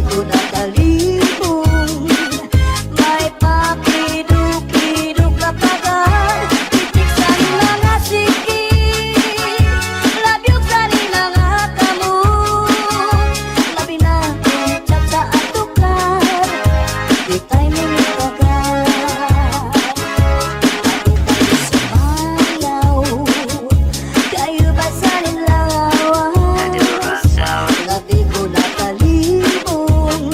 ko nakalibong. May pakiduk-iduk na pagan, titik sa ni mga sikit, labyog sa ni mga kamot. Labi na kung chat sa atukar, di tayo nilipagan. Lagi tayo sumayaw, kayo ba sa nilawas? Labi ko nakalibong,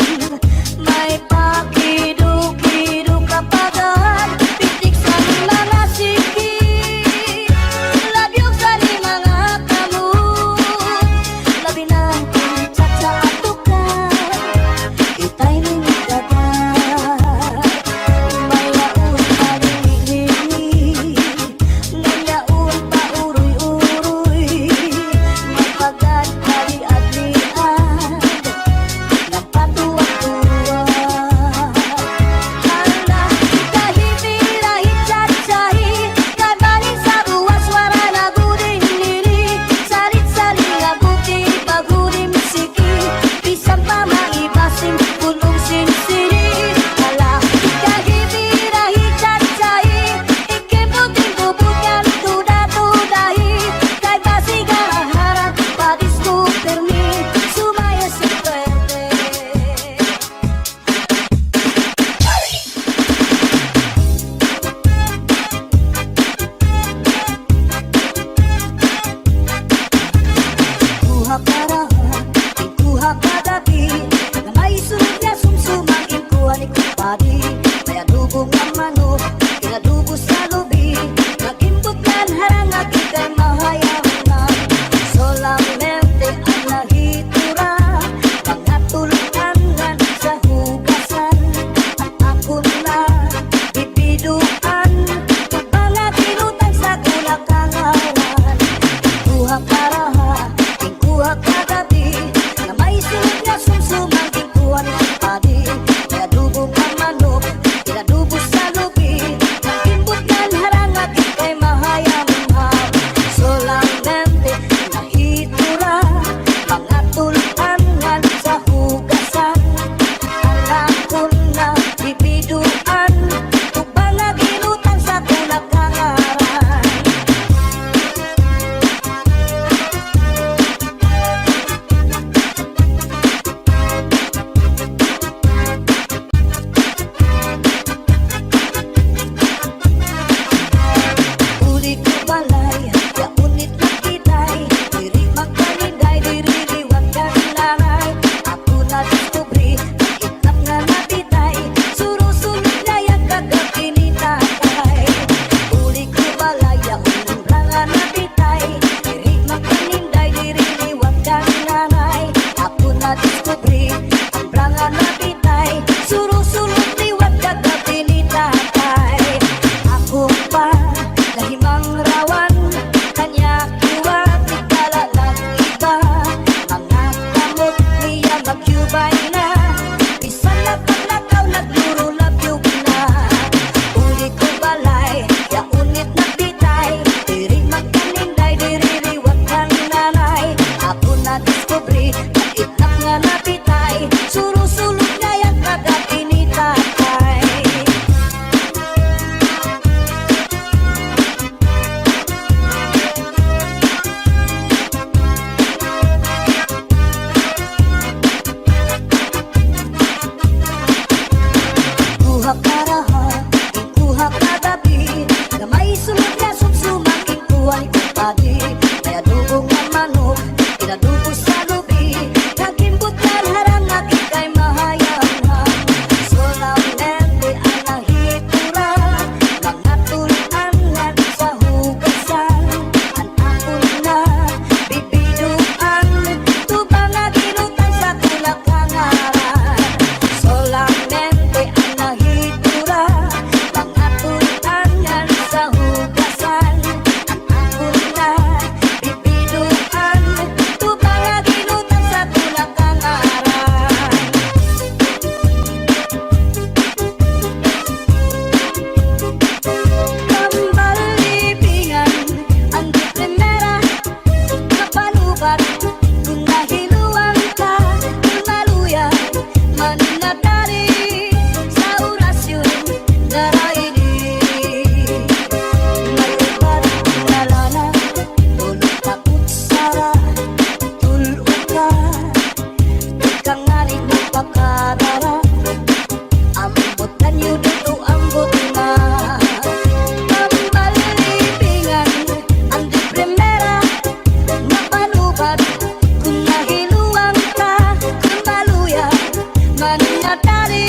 inatari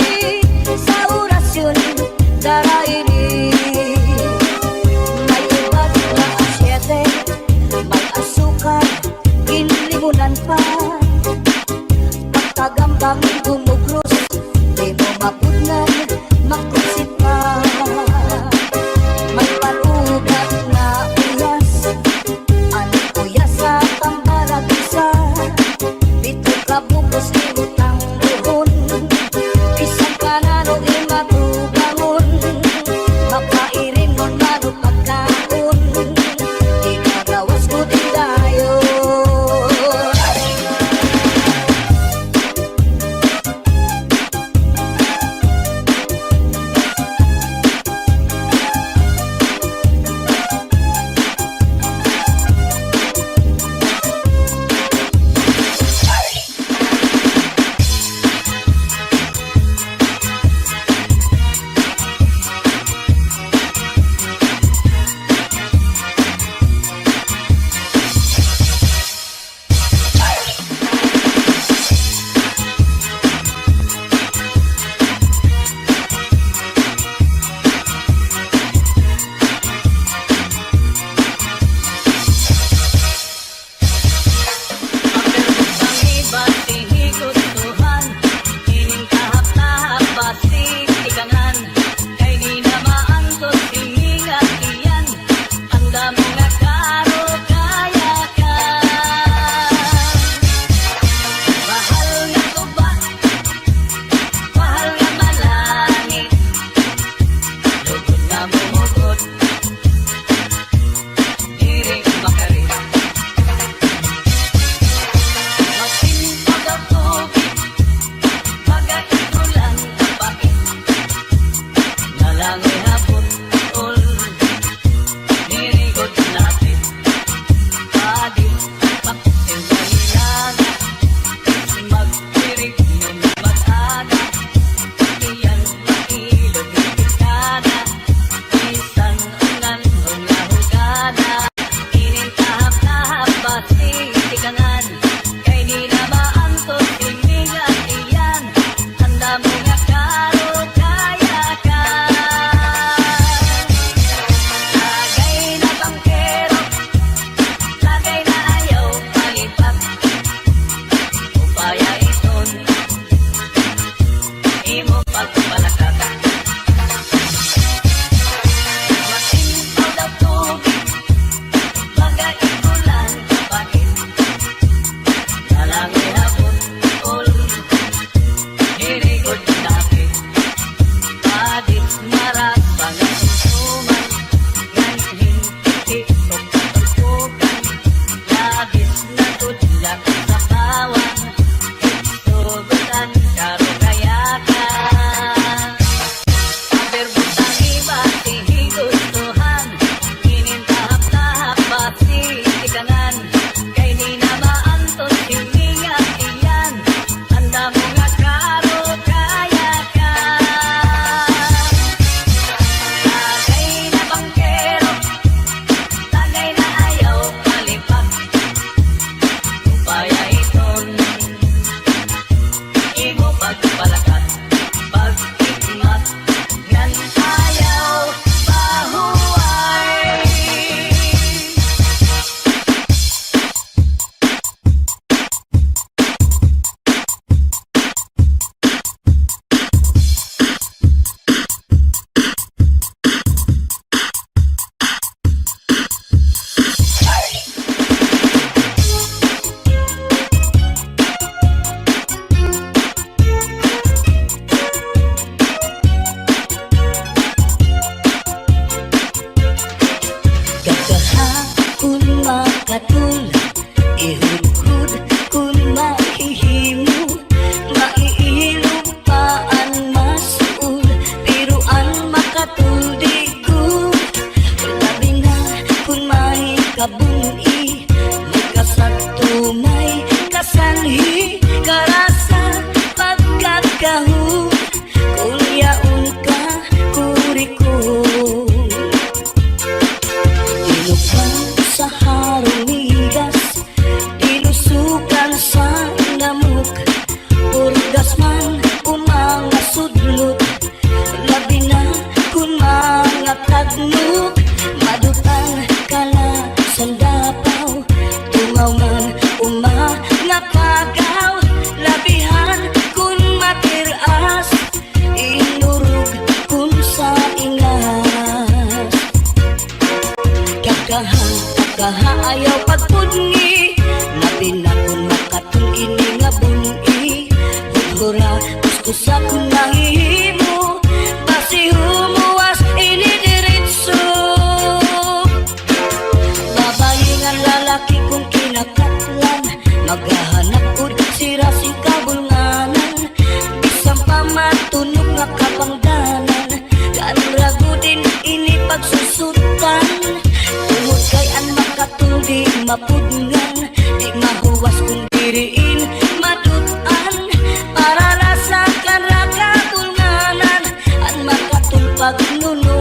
sa orasyon dara ini. May iba't na asyete, may asukal, ginlimunan pa. Pagkagambang gumugros, di mo mapudnan, makusit pa. May palugat na uyas, ano uyas sa tambarag isa. Dito ka bukos ibutang buhon, isang kanano imatubangon. Makairin mo maro pagkaon, inagawas ko din dayo. kuskus ako nahihimo, basi humuwas ini diretso. Babae nga lalaki kong kinakatlan, maghahanap ko sira si kabulnganan, bisang pamatunog nga kapangdanan, kanrago din ini pagsusutan. Tungod kay an makatuldi mapudngan, di mahuwas kung diriin madutan, para rasakan raka bulnganan, an makatulpag nunuan.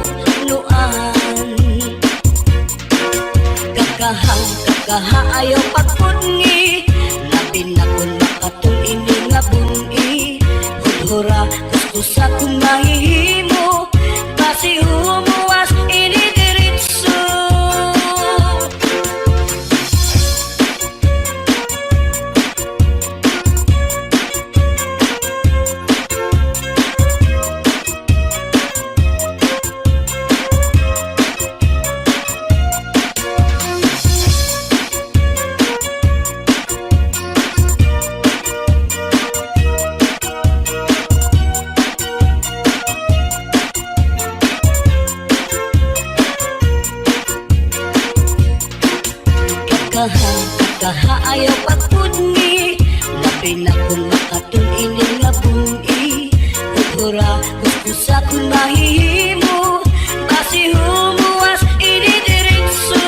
Kakaha ayaw pagpungi, labi na kung makatul ini nga bungi. Hudhura kuskus ako mahihimo, basi humuwas ini diretso. Kakaha ayaw pagpungi, labi na kung makatul ini nga bungi. Hudhura kuskus ako mahihimo, basi humuwas ini diretso.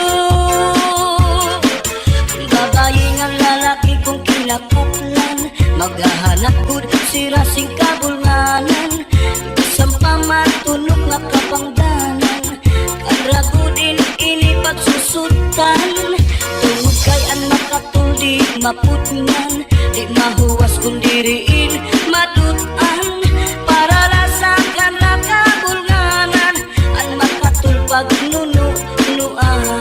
Babae nga lalaki kong kinakatlan, maghahanap ko sira sing kabulnganan, bisang pamatunog nga kapangdanan, kanrago din ini pagsusutan. Tungod kay an makatuldi mapudngan, di mahuwas kung diriin madutan, para rasakan na kabulnganan, an makatulpag nunuan.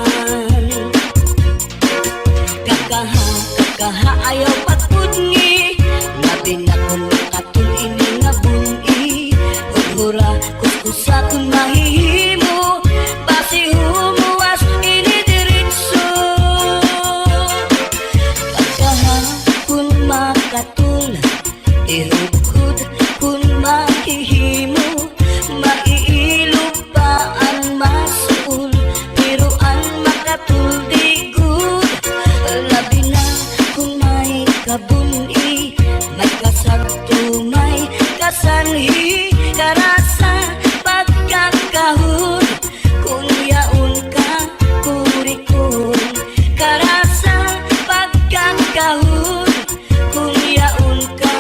Kakaha ayaw pagpudngi, labi na kung makatul ini nga bungi. Hudhura kuskus ako mahihimo, basi humuwas ini diretso. Kakaha kun makatul, ihudhud kun mahihimo, maiilog pa ang masul, pero ang makatul di good. Labi na kung may kabuni, may kasagto, may kasanhi, karasa pagkakahon, kung yaon ka kurikon, karasa pagkakahon, kung yaon ka.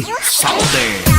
DJ Salde.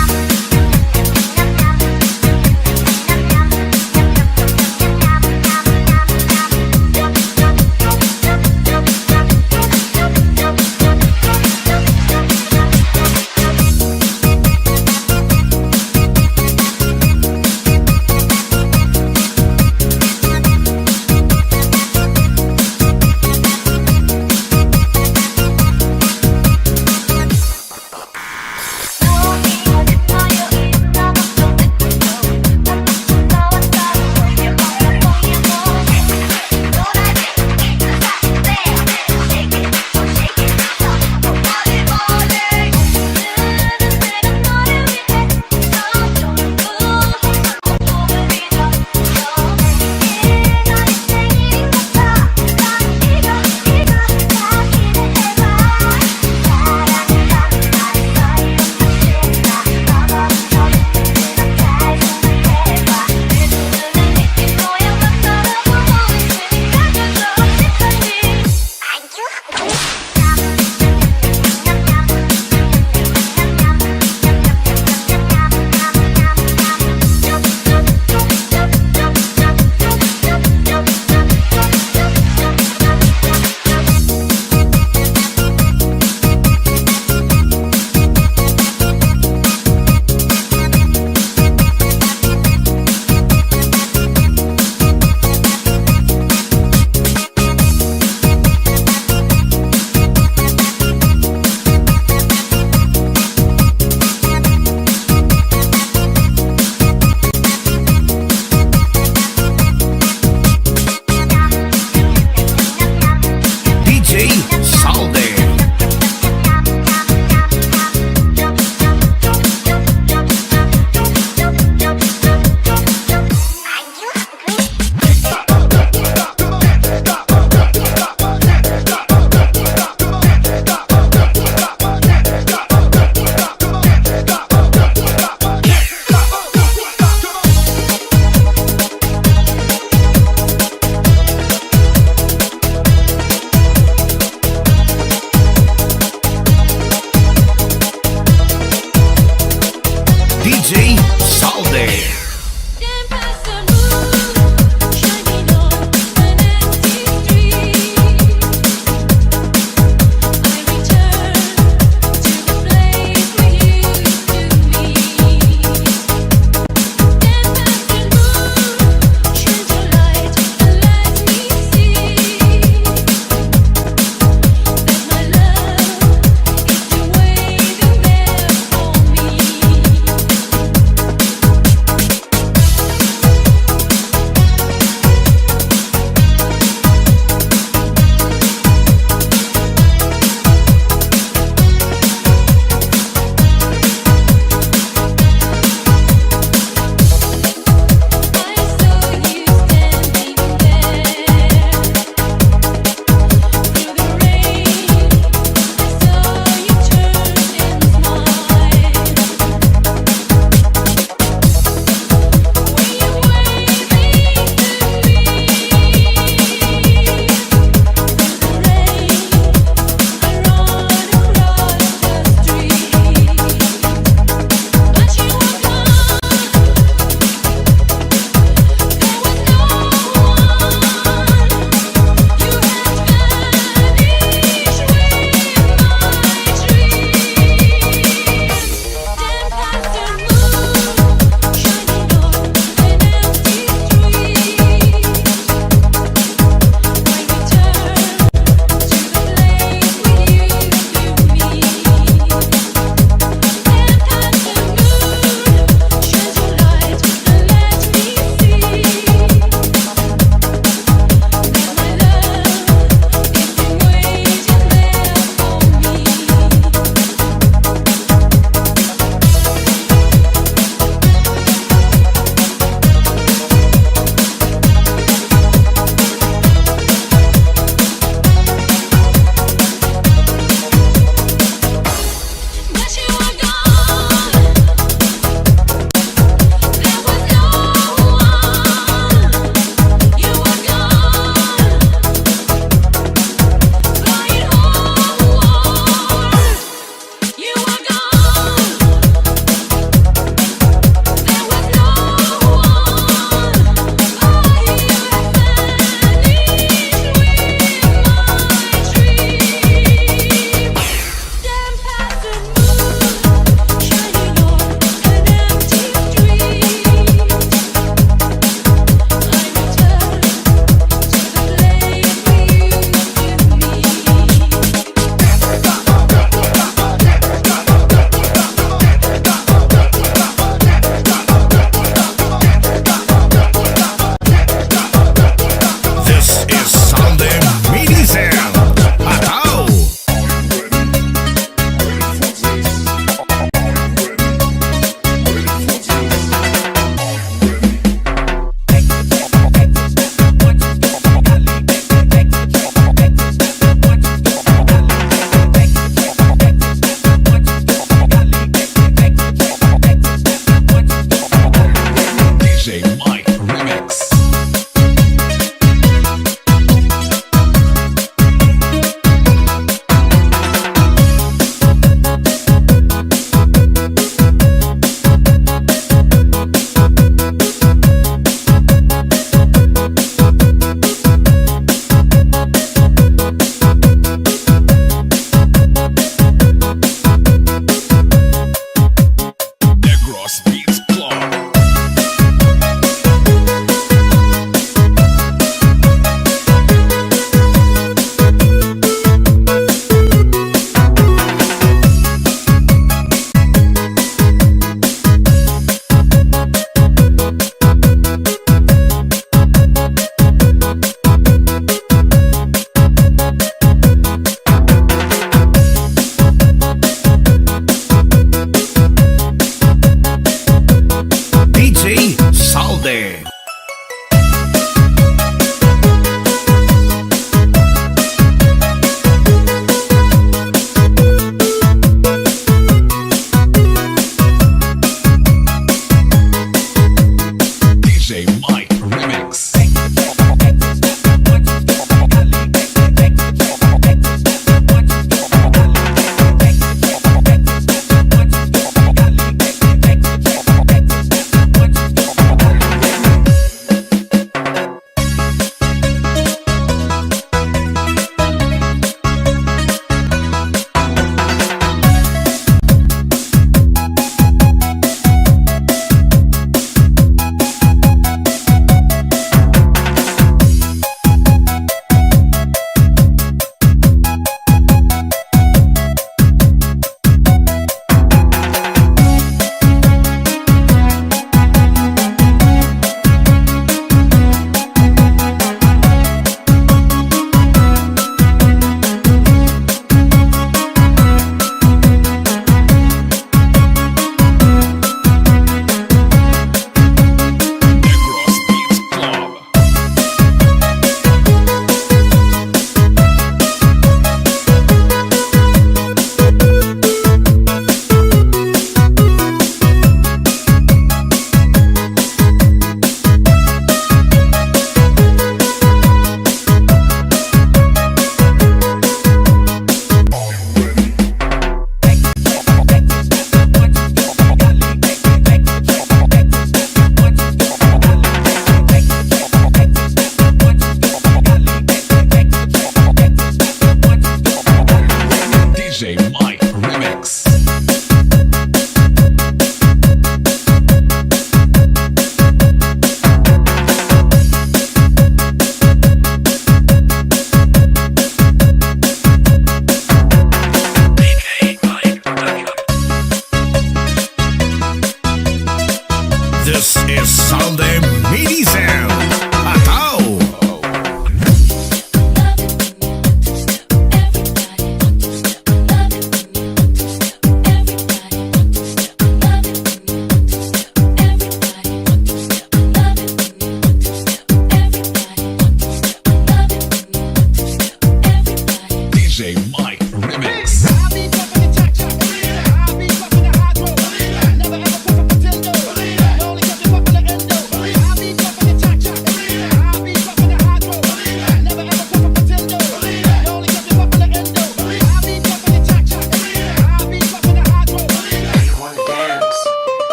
DJ Mike Remix.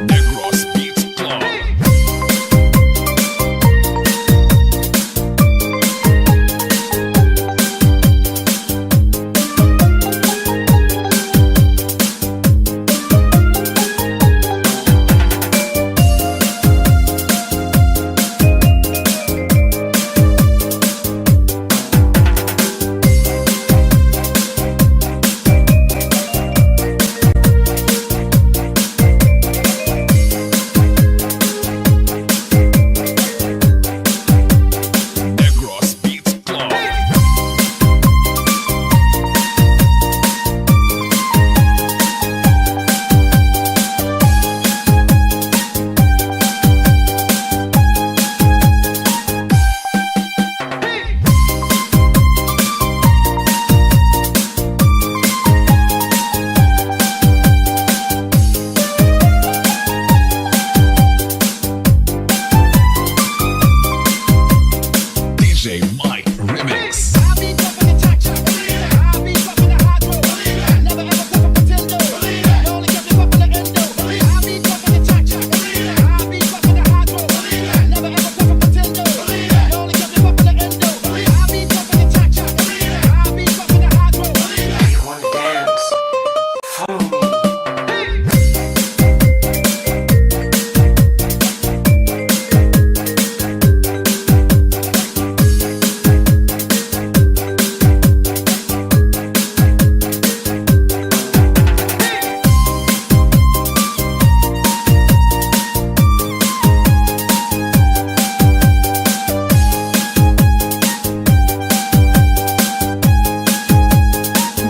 Negros Beats Club. Negros Beats Club. DJ Mike Remix.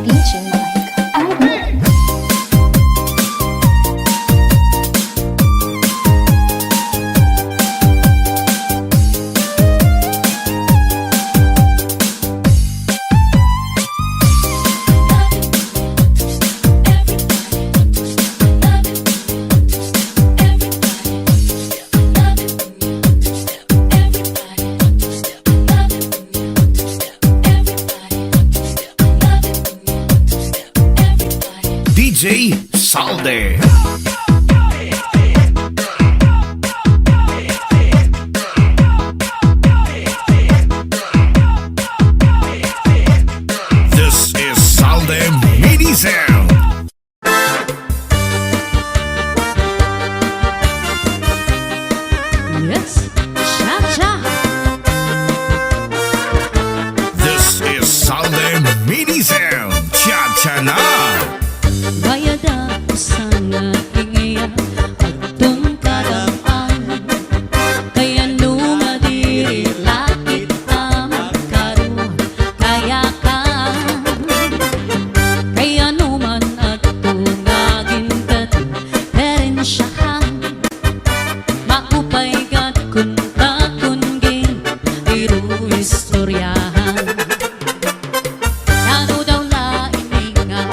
DJ Mike, I win. DJ Salde. This is Salde Mini Sound. Yes, cha-cha. This is Salde Mini Sound. Cha-cha na. Bayada sana ingaya atong kadam-an kaya nunga diri lakit magkaroon kaya ka kaya numan atong nagintat perensyahan maupay kat kunta kungin iru istoryahan Ano daw lain nga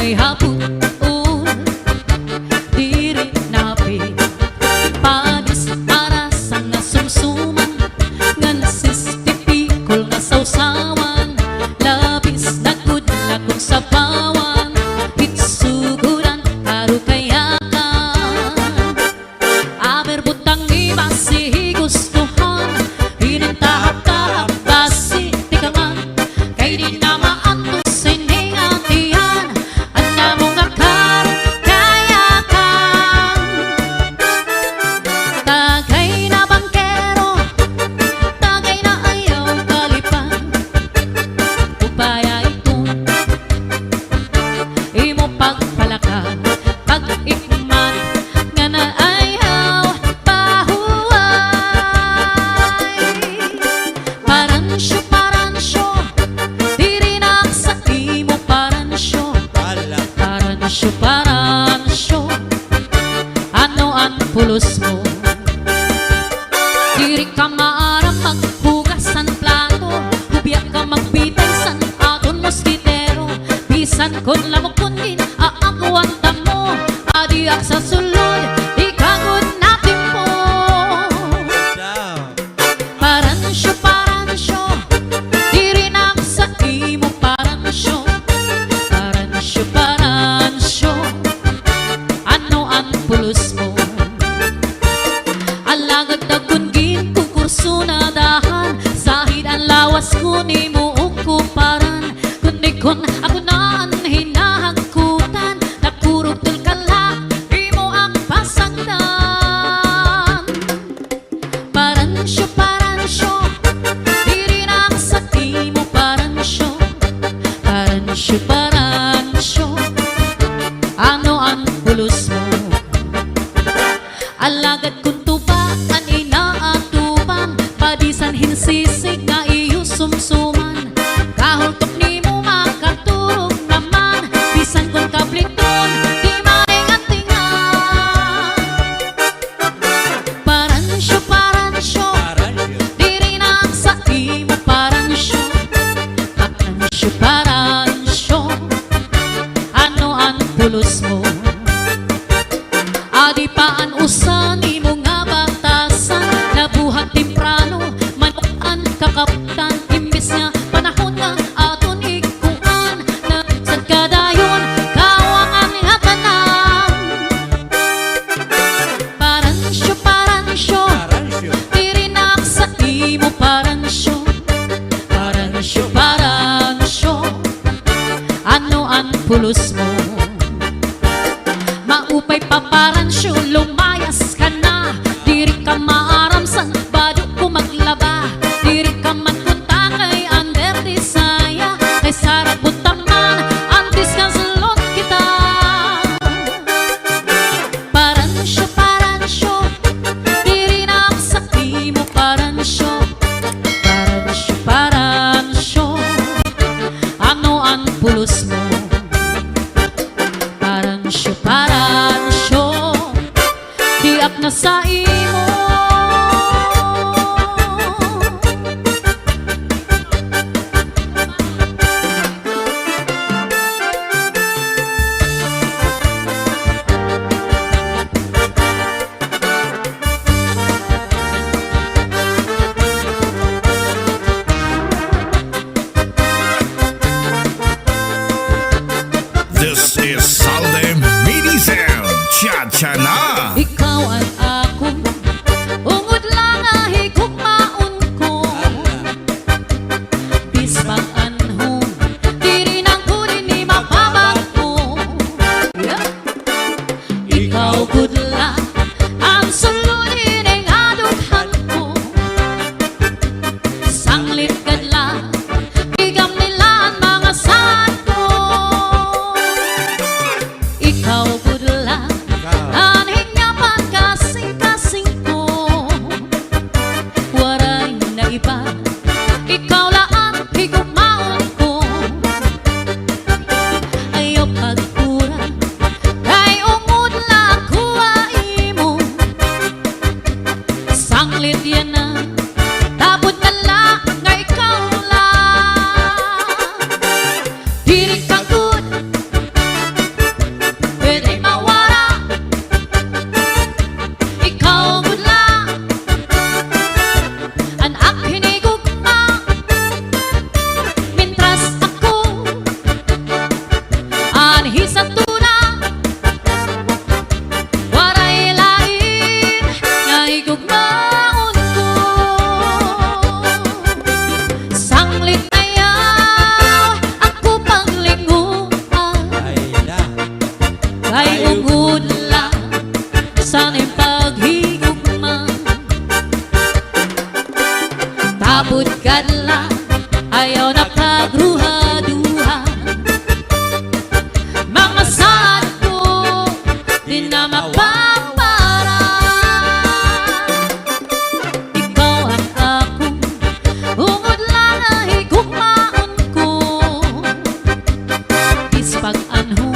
may hapon diri napit padis aras ang nasumsuman ngan sistipikol na sausawan labis na kudla kung sabawan itsuguran karo kayakan aber butang ibasi gustuhan hinintahap-tahap basi tikaman kay di na maantos siningatian ang namong akar kayakan tagay na bangkero tagay na ayaw kalipan upaya ito imo pagpalakan pag-ikman nga na ayaw pahuway paransyo diri na sa imo paransyo ano ang pulos mo diri ka maaram maghugasan plato hubya ka magbitay san aton moskitero bisan kon lamok kundin aakuan mo adiak sa sulod ikagod natin mo paransyo diri na sa imo paransyo ano ang pulos mo alagad nagkungin kukurso na dahan sahid ang lawas ko ni mo ukuparan kundi kon ako naan hinahagkutan nakurog tulkala imo ang pasagdan paransyo diri na sa imo paransyo ano ang pulos mo alagad kung tubakan inaatuban padisan hinsisig na iyo sumsuman kahultok ni mo makaturog naman bisan kung kabliton di maringatingan paransyo diri na sa imo paransyo ano ang pulos mo adi paan usan imo nga batasan nabuhat timprano manukan kakaptan imbis nga panahon nga aton ikuan na sa kadayon kawangan nga tanan paransyo diri na sa imo paransyo ano ang pulos mo maupay paparansyo lumayas ka na diri ka maaram san bado ko maglaba diri ka man punta kay under desaya kay sarap butaman antes ka sulot kita paransyo diri na sa imo paransyo ano ang pulos mo paransyo diak na sa imo This is Salde Mini Sound. Cha-cha na. ikaw ang akong ungod lang higugmaon ko bisbang anhon diri nang kunin ni mapabago ikaw good lang ang sulunin ang adughan ko sanglit kadla bigam nila ang mga saan ko ikaw good lang anhing nga pagkasi manhi sa tuna, waray lain nga higugmaon ko. Sanglit na yaw ako panglinguan, kay ungod lang sana'y paghigugma. Tabod kadla ayaw na pagruha-duha, mga saan ko di na mapapara. Ikaw at ako, ungod lang na higugmaon ko, ispag-anho